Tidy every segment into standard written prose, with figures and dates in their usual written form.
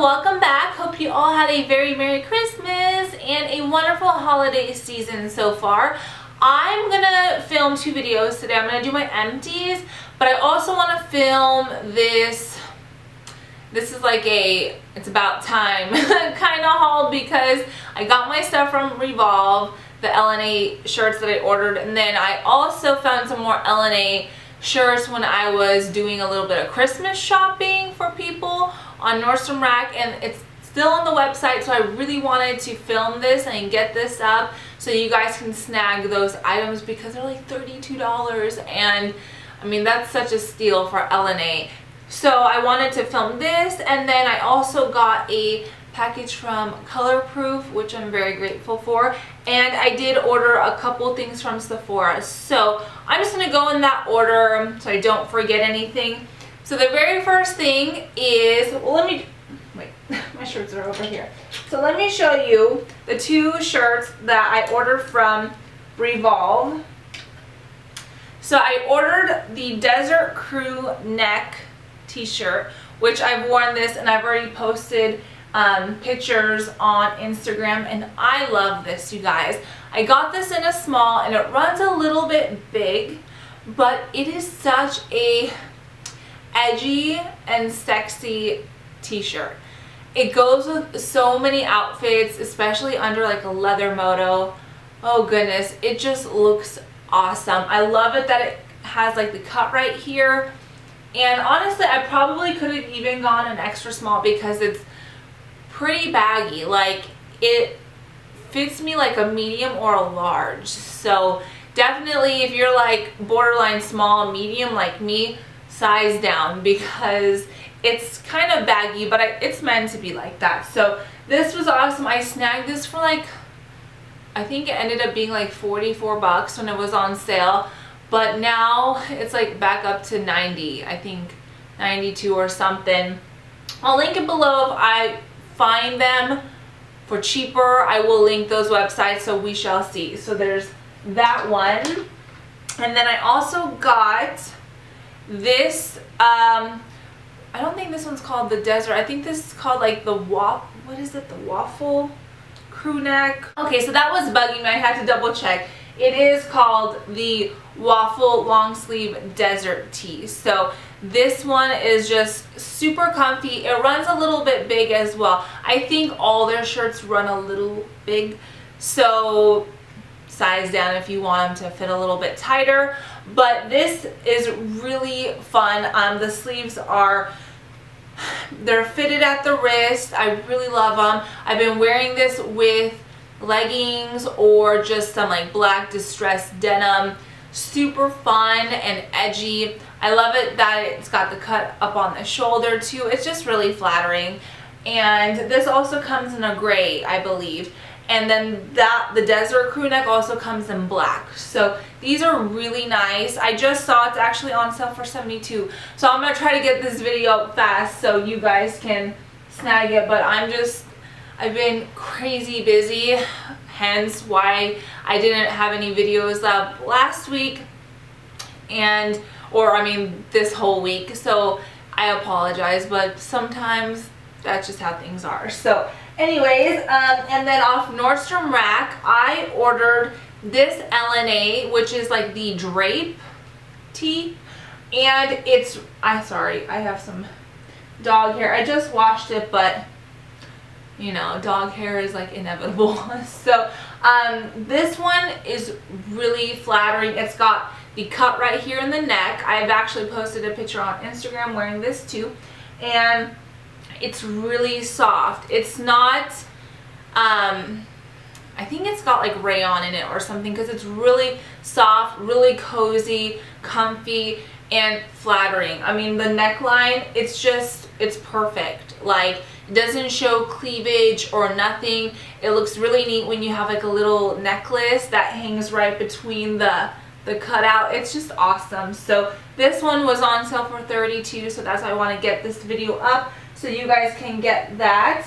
welcome back. Hope you all had a very Merry Christmas and a wonderful holiday season so far. I'm gonna film 2 videos today. I'm gonna do my empties, but I also want to film this is like a it's about time kind of haul because I got my stuff from Revolve, the LNA shirts that I ordered, and then I also found some more LNA shirts when I was doing a little bit of Christmas shopping for people on Nordstrom Rack, and it's still on the website, so I really wanted to film this and get this up so you guys can snag those items because they're like $32, and I mean that's such a steal for LNA. So I wanted to film this, and then I also got a package from Colorproof, which I'm very grateful for, and I did order a couple things from Sephora. So I'm just going to go in that order so I don't forget anything. So the very first thing is, well, let me, wait, my shirts are over here. So let me show you the 2 shirts that I ordered from Revolve. So I ordered the Desert Crew neck t-shirt, which I've worn this and I've already posted pictures on Instagram, and I love this, you guys. I got this in a small and it runs a little bit big, but it is such a edgy and sexy t-shirt. It goes with so many outfits, especially under like a leather moto. Oh goodness, it just looks awesome. I love it that it has like the cut right here, and honestly I probably could have even gone an extra small because it's pretty baggy. Like, it fits me like a medium or a large. So definitely if you're like borderline small, medium like me, size down because it's kind of baggy, but it's meant to be like that. So this was awesome. I snagged this for like, I think it ended up being like 44 bucks when it was on sale, but now it's like back up to 90, I think 92 or something. I'll link it below if I find them for cheaper. I will link those websites, so we shall see. So there's that one, and then I also got this I don't think this one's called the Desert. I think this is called like the what is it, the Waffle crew neck. Okay, so that was bugging me. I had to double check. It is called the Waffle long sleeve desert tee. So this one is just super comfy. It runs a little bit big as well. I think all their shirts run a little big, so size down if you want them to fit a little bit tighter. But this is really fun. The sleeves they're fitted at the wrist. I really love them. I've been wearing this with leggings or just some like black distressed denim. Super fun and edgy. I love it that it's got the cut up on the shoulder too. It's just really flattering. And this also comes in a gray, I believe. And then the Desert Crew neck also comes in black. So these are really nice. I just saw it's actually on sale for $72. So I'm going to try to get this video up fast so you guys can snag it. But I've been crazy busy, hence why I didn't have any videos up last week, or I mean this whole week. So I apologize, but sometimes that's just how things are. So anyways, and then off Nordstrom Rack, I ordered this LNA, which is like the drape tee, and sorry, I have some dog hair. I just washed it, but you know, dog hair is like inevitable. So this one is really flattering. It's got the cut right here in the neck. I've actually posted a picture on Instagram wearing this too, and it's really soft. It's not I think it's got like rayon in it or something because it's really soft, really cozy, comfy, and flattering. I mean, the neckline, it's perfect. Like, it doesn't show cleavage or nothing. It looks really neat when you have like a little necklace that hangs right between the cutout. It's just awesome. So this one was on sale for $32, so that's why I want to get this video up so you guys can get that.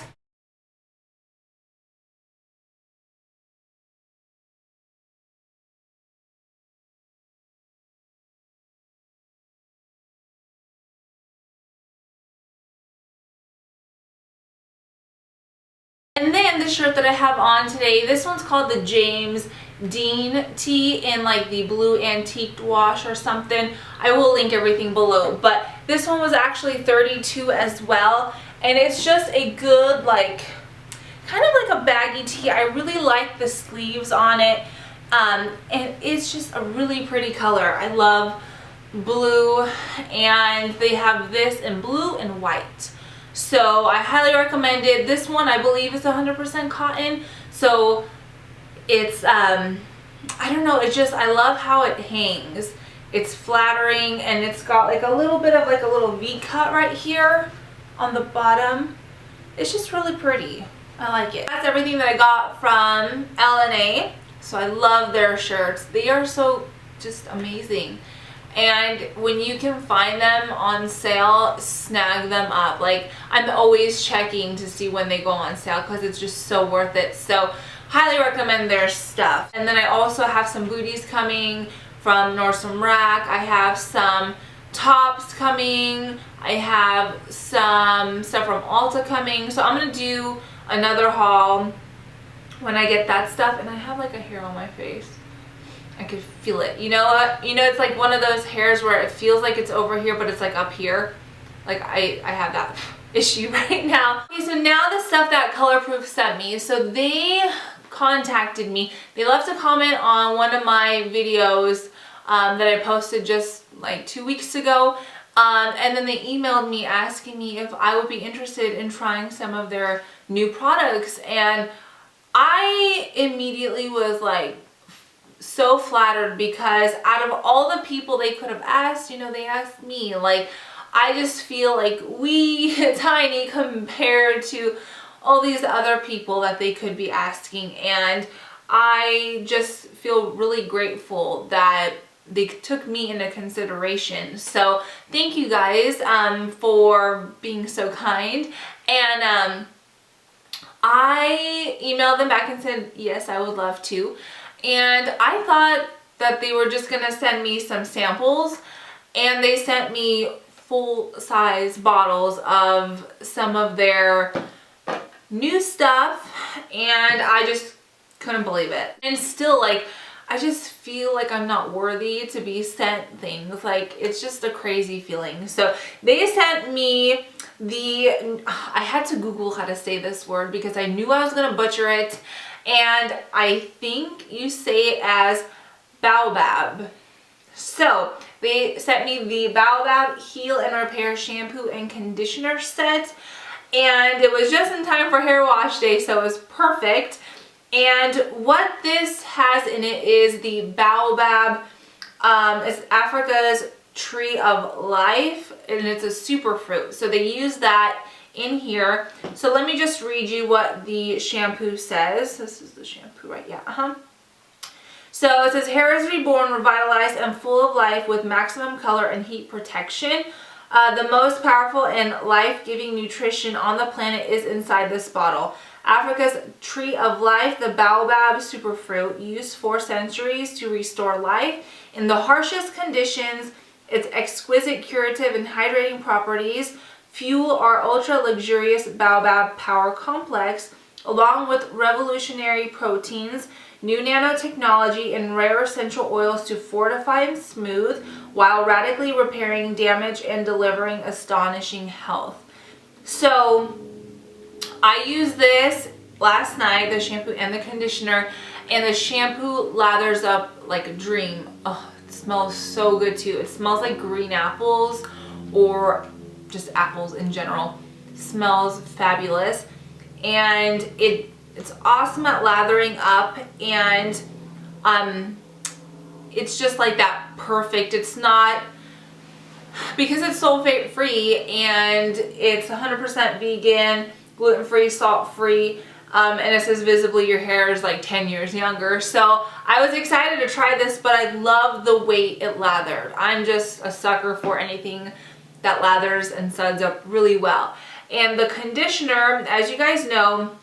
And then the shirt that I have on today, this one's called the James Dean tee in like the blue antique wash or something. I will link everything below, but this one was actually $32 as well, and it's just a good, like, kind of like a baggy tee. I really like the sleeves on it, and it's just a really pretty color. I love blue, and they have this in blue and white, so I highly recommend it. This one I believe is 100% cotton, so it's I don't know, it's just, I love how it hangs. It's flattering, and it's got like a little bit of like a little V cut right here on the bottom. It's just really pretty. I like it. That's everything that I got from LNA. So I love their shirts. They are so just amazing. And when you can find them on sale, snag them up. Like, I'm always checking to see when they go on sale because it's just so worth it. So highly recommend their stuff. And then I also have some booties coming from Nordstrom Rack. I have some tops coming. I have some stuff from Ulta coming. So I'm going to do another haul when I get that stuff. And I have like a hair on my face. I could feel it. You know what? You know, it's like one of those hairs where it feels like it's over here, but it's like up here. Like I have that issue right now. Okay, so now the stuff that Colorproof sent me. So they contacted me. They left a comment on one of my videos that I posted just like 2 weeks ago. And then they emailed me asking me if I would be interested in trying some of their new products. And I immediately was like so flattered, because out of all the people they could have asked, you know, they asked me. Like, I just feel like we tiny compared to all these other people that they could be asking, and I just feel really grateful that they took me into consideration. So thank you guys for being so kind. And I emailed them back and said yes, I would love to. And I thought that they were just gonna send me some samples, and they sent me full-size bottles of some of their new stuff, and I just couldn't believe it. And still, like, I just feel like I'm not worthy to be sent things. Like, it's just a crazy feeling. So they sent me I had to Google how to say this word because I knew I was gonna butcher it, and I think you say it as baobab. So they sent me the baobab heal and repair shampoo and conditioner set, and it was just in time for hair wash day, so it was perfect. And what this has in it is the baobab. It's Africa's tree of life, and it's a superfruit, so they use that in here. So let me just read you what the shampoo says. This is the shampoo, right? Yeah, So it says, hair is reborn, revitalized, and full of life with maximum color and heat protection. The most powerful and life-giving nutrition on the planet is inside this bottle. Africa's tree of life, the baobab superfruit, used for centuries to restore life in the harshest conditions. Its exquisite curative and hydrating properties fuel our ultra-luxurious baobab power complex, along with revolutionary proteins, new nanotechnology, and rare essential oils to fortify and smooth while radically repairing damage and delivering astonishing health. So I used this last night, the shampoo and the conditioner, and the shampoo lathers up like a dream. Oh, it smells so good too. It smells like green apples, or just apples in general. It smells fabulous, and it's awesome at lathering up, and it's just like that perfect. It's not, because it's sulfate free and it's 100% vegan, gluten-free, salt-free, and it says visibly your hair is like 10 years younger. So I was excited to try this, but I love the way it lathered. I'm just a sucker for anything that lathers and suds up really well. And the conditioner, as you guys know,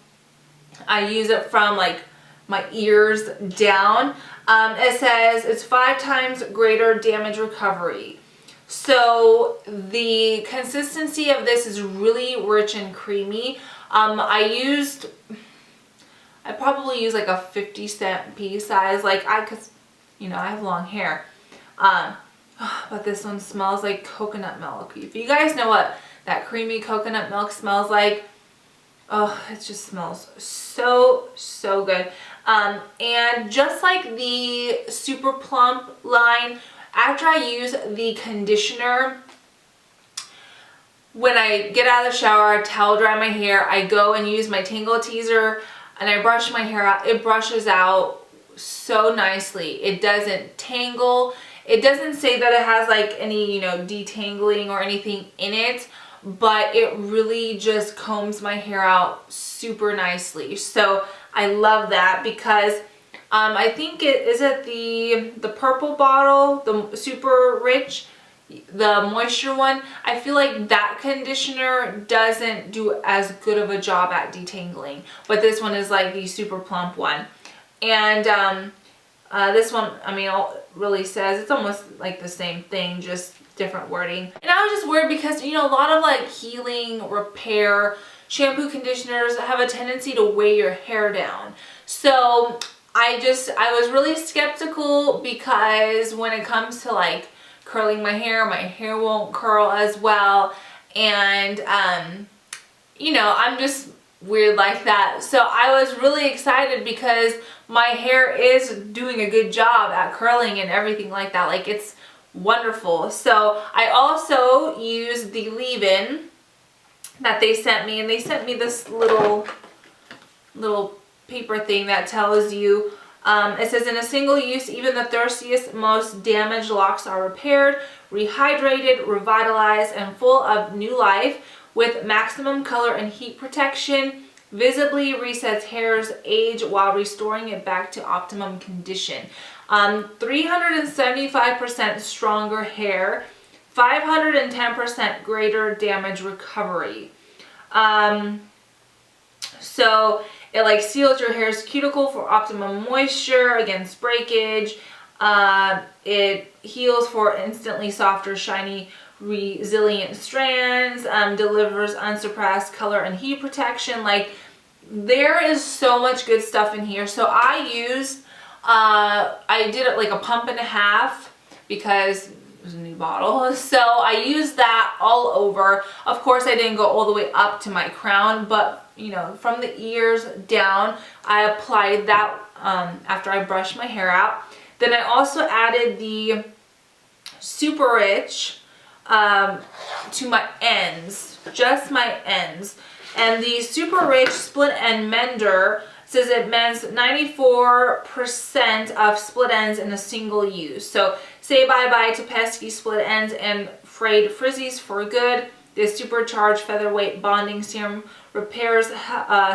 I use it from like my ears down. It says it's 5 times greater damage recovery. So the consistency of this is really rich and creamy. I probably used like a 50-cent pea size, cause you know, I have long hair. But this one smells like coconut milk. If you guys know what that creamy coconut milk smells like, oh, it just smells so, so good. And just like the Super Plump line, after I use the conditioner, when I get out of the shower, I towel dry my hair, I go and use my Tangle Teezer and I brush my hair out. It brushes out so nicely. It doesn't tangle. It doesn't say that it has like any, you know, detangling or anything in it, but it really just combs my hair out super nicely. So I love that because I think is it the purple bottle, the super rich, the moisture one. I feel like that conditioner doesn't do as good of a job at detangling, but this one is like the super plump one. And this one, I mean, it really says it's almost like the same thing, just different wording. And I was just worried because, you know, a lot of like healing, repair, shampoo, conditioners have a tendency to weigh your hair down. So I was really skeptical because when it comes to like curling my hair won't curl as well. And, you know, I'm just weird like that. So I was really excited because my hair is doing a good job at curling and everything like that. Like, it's wonderful. So I also used the leave-in that they sent me, and they sent me this little paper thing that tells you, it says, in a single use, even the thirstiest, most damaged locks are repaired, rehydrated, revitalized, and full of new life with maximum color and heat protection. Visibly resets hair's age while restoring it back to optimum condition. 375% stronger hair, 510% greater damage recovery. So it like seals your hair's cuticle for optimum moisture against breakage. It heals for instantly softer, shiny, resilient strands, delivers unsurpassed color and heat protection. Like, there is so much good stuff in here. So I did it like a pump and a half because it was a new bottle. So I used that all over. Of course, I didn't go all the way up to my crown, but you know, from the ears down, I applied that after I brushed my hair out. Then I also added the Super Rich to my ends, just my ends. And the Super Rich Split End Mender says it mends 94% of split ends in a single use. So say bye-bye to pesky split ends and frayed frizzies for good. This supercharged featherweight bonding serum repairs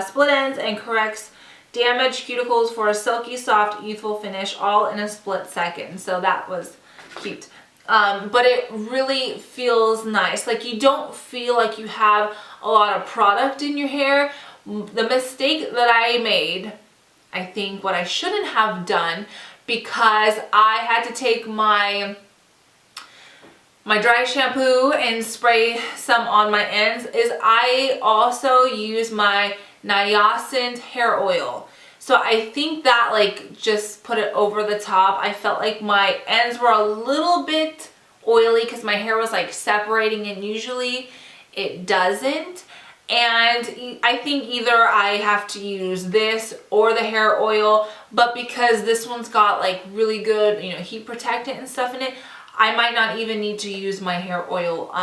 split ends and corrects damaged cuticles for a silky, soft, youthful finish, all in a split second. So that was cute. But it really feels nice. Like, you don't feel like you have a lot of product in your hair. The mistake that I made, I think what I shouldn't have done, because I had to take my dry shampoo and spray some on my ends, is I also use my niacin hair oil. So I think that like just put it over the top. I felt like my ends were a little bit oily because my hair was like separating, and usually it doesn't. And I think either I have to use this or the hair oil, but because this one's got like really good, you know, heat protectant and stuff in it, I might not even need to use my hair oil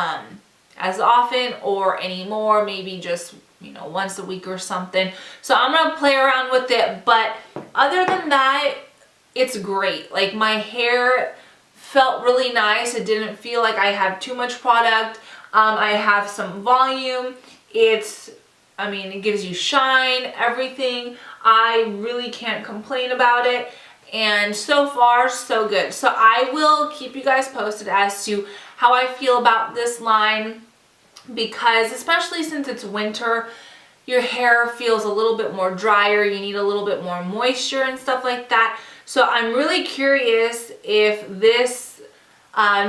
as often or anymore, maybe just, you know, once a week or something. So I'm gonna play around with it, but other than that, it's great. Like, my hair felt really nice. It didn't feel like I had too much product. I have some volume. I mean, it gives you shine, everything. I really can't complain about it. And so far, so good. So I will keep you guys posted as to how I feel about this line, because especially since it's winter, your hair feels a little bit more drier. You need a little bit more moisture and stuff like that. So I'm really curious if this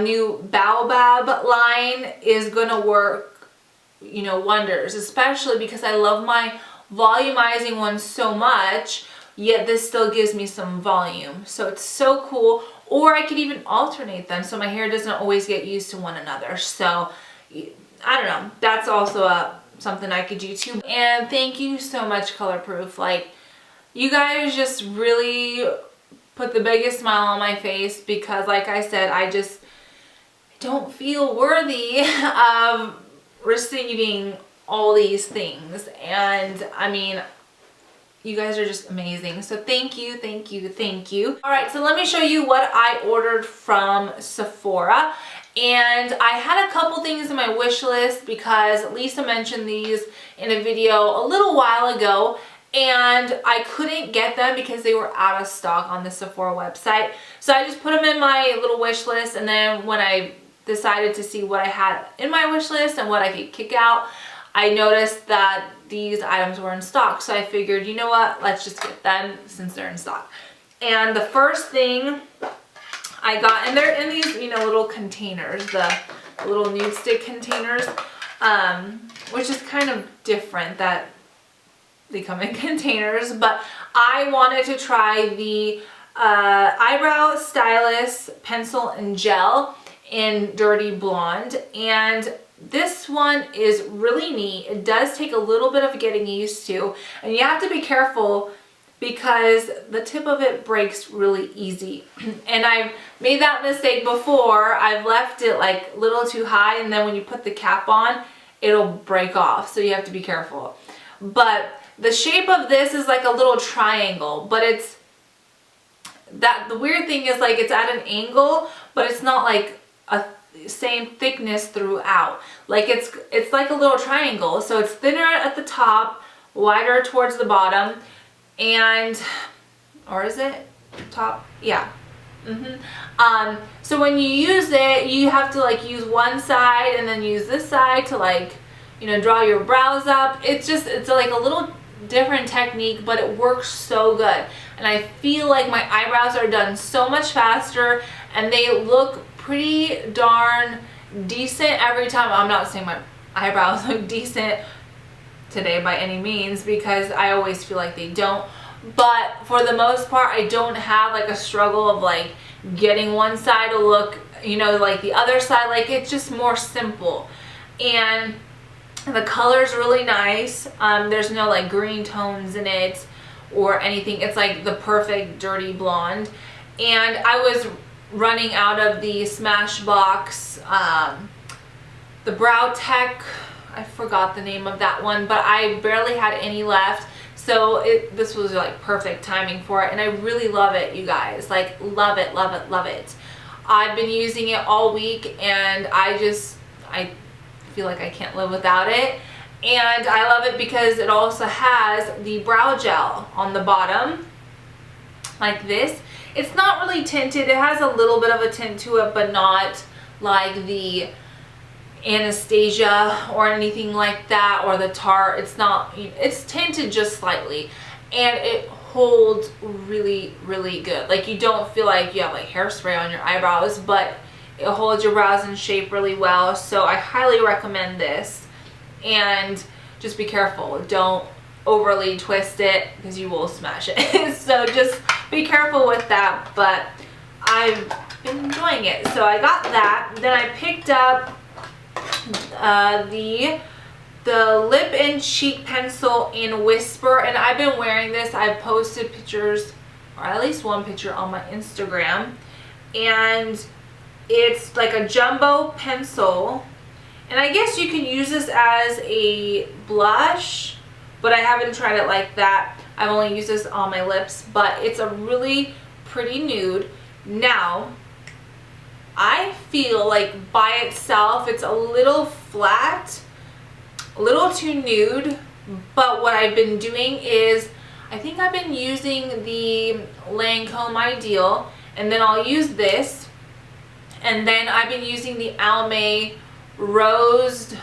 new Baobab line is gonna work, you know, wonders, especially because I love my volumizing one so much, yet this still gives me some volume. So it's so cool. Or I could even alternate them so my hair doesn't always get used to one another. So I don't know, that's also something I could do too. And thank you so much, Colorproof. Like, you guys just really put the biggest smile on my face, because like I said, I just don't feel worthy of receiving all these things. And I mean, you guys are just amazing. So thank you, thank you, thank you. All right, so let me show you what I ordered from Sephora. And I had a couple things in my wish list because Lisa mentioned these in a video a little while ago, and I couldn't get them because they were out of stock on the Sephora website. So I just put them in my little wish list, and then when I decided to see what I had in my wish list and what I could kick out, I noticed that these items were in stock. So I figured, you know what, let's just get them since they're in stock. And the first thing I got, and they're in these, you know, little containers, the little Nudestix containers, which is kind of different that they come in containers. But I wanted to try the Eyebrow Stylus Pencil and Gel in Dirty Blonde, and this one is really neat. It does take a little bit of getting used to, and you have to be careful because the tip of it breaks really easy. And I've made that mistake before. I've left it like a little too high, and then when you put the cap on, it'll break off, so you have to be careful. But the shape of this is like a little triangle, but it's that the weird thing is, like, it's at an angle, but it's not like a same thickness throughout. Like it's like a little triangle, so it's thinner at the top, wider towards the bottom, and, or is it top? Yeah. So when you use it, you have to like use one side and then use this side to, like, you know, draw your brows up. It's like a little different technique, but it works so good. And I feel like my eyebrows are done so much faster, and they look pretty darn decent every time. I'm not saying my eyebrows look decent today by any means, because I always feel like they don't, but for the most part I don't have like a struggle of like getting one side to look, you know, like the other side. Like, it's just more simple, and the color's really nice. There's no like green tones in it or anything. It's like the perfect dirty blonde. And I was running out of the Smashbox, the Brow Tech, I forgot the name of that one, but I barely had any left. So this was like perfect timing for it, and I really love it, you guys. Like, love it, love it, love it. I've been using it all week, and I feel like I can't live without it. And I love it because it also has the brow gel on the bottom, like this. It's not really tinted. It has a little bit of a tint to it, but not like the Anastasia or anything like that, or the Tarte. It's not, it's tinted just slightly, and it holds really, really good. Like, you don't feel like you have like hairspray on your eyebrows, but it holds your brows in shape really well. So I highly recommend this, and just be careful. Don't overly twist it because you will smash it. So just be careful with that, but I've been enjoying it. So I got that. Then I picked up the lip and cheek pencil in Whisper, and I've been wearing this. I've posted pictures, or at least one picture, on my Instagram, and it's like a jumbo pencil, and I guess you can use this as a blush, but I haven't tried it like that. I've only used this on my lips, but it's a really pretty nude. Now, I feel like by itself it's a little flat, a little too nude, but what I've been doing is, I think I've been using the Lancome Ideal, and then I'll use this, and then I've been using the Almay Rosy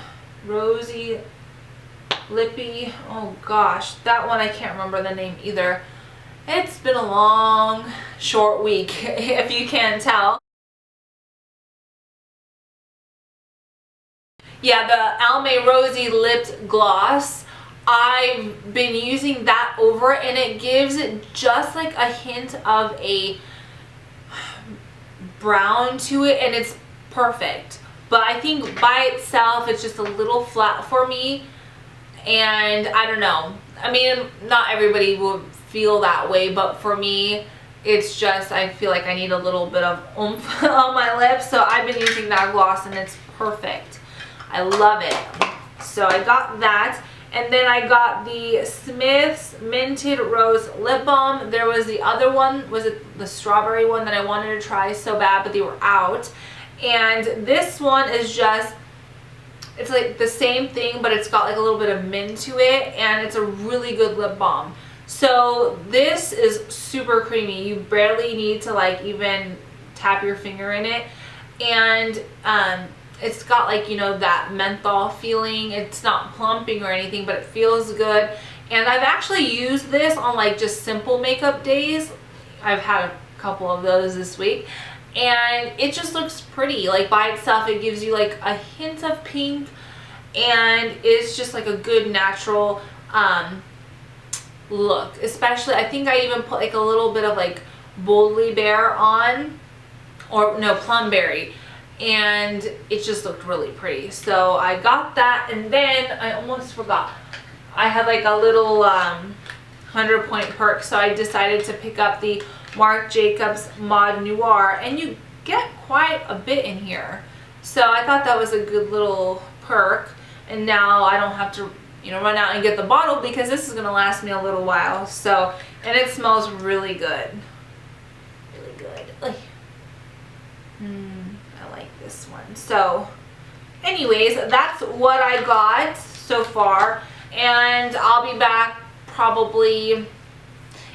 Lippy, oh gosh, that one I can't remember the name either. It's been a long, short week, if you can't tell. Yeah, the LNA Rosy Lipped Gloss. I've been using that over it, and it gives it just like a hint of a brown to it, and it's perfect. But I think by itself it's just a little flat for me, and I don't know. I mean, not everybody will feel that way, but for me it's just, I feel like I need a little bit of oomph on my lips, so I've been using that gloss and it's perfect. I love it. So I got that, and then I got the Smith's Minted Rose Lip Balm. There was the other one, was it the strawberry one that I wanted to try so bad, but they were out. And this one is just, it's like the same thing, but it's got like a little bit of mint to it, and it's a really good lip balm. So this is super creamy. You barely need to like even tap your finger in it, and it's got like, you know, that menthol feeling. It's not plumping or anything, but it feels good. And I've actually used this on like just simple makeup days. I've had a couple of those this week, and it just looks pretty. Like by itself it gives you like a hint of pink, and it's just like a good natural look. Especially, I think I even put like a little bit of like Boldly Bear on, or no, Plumberry, and it just looked really pretty. So I got that, and then I almost forgot, I had like a little 100-point perk, so I decided to pick up the Marc Jacobs Mod Noir, and you get quite a bit in here. So I thought that was a good little perk, and now I don't have to, you know, run out and get the bottle, because this is going to last me a little while. So, and it smells really good. Really good. I like this one. So anyways, that's what I got so far, and I'll be back probably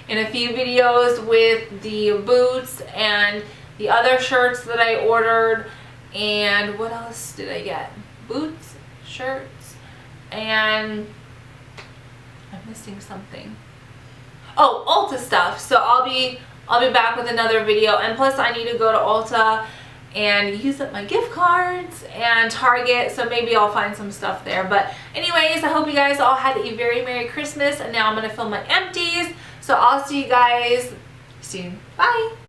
in a few videos with the boots and the other shirts that I ordered. And what else did I get? Boots, shirts, and I'm missing something. Oh, Ulta stuff. So I'll be back with another video, and plus I need to go to Ulta and use up my gift cards and Target, so maybe I'll find some stuff there. But anyways, I hope you guys all had a very Merry Christmas, and now I'm gonna film my empties. So I'll see you guys soon. Bye.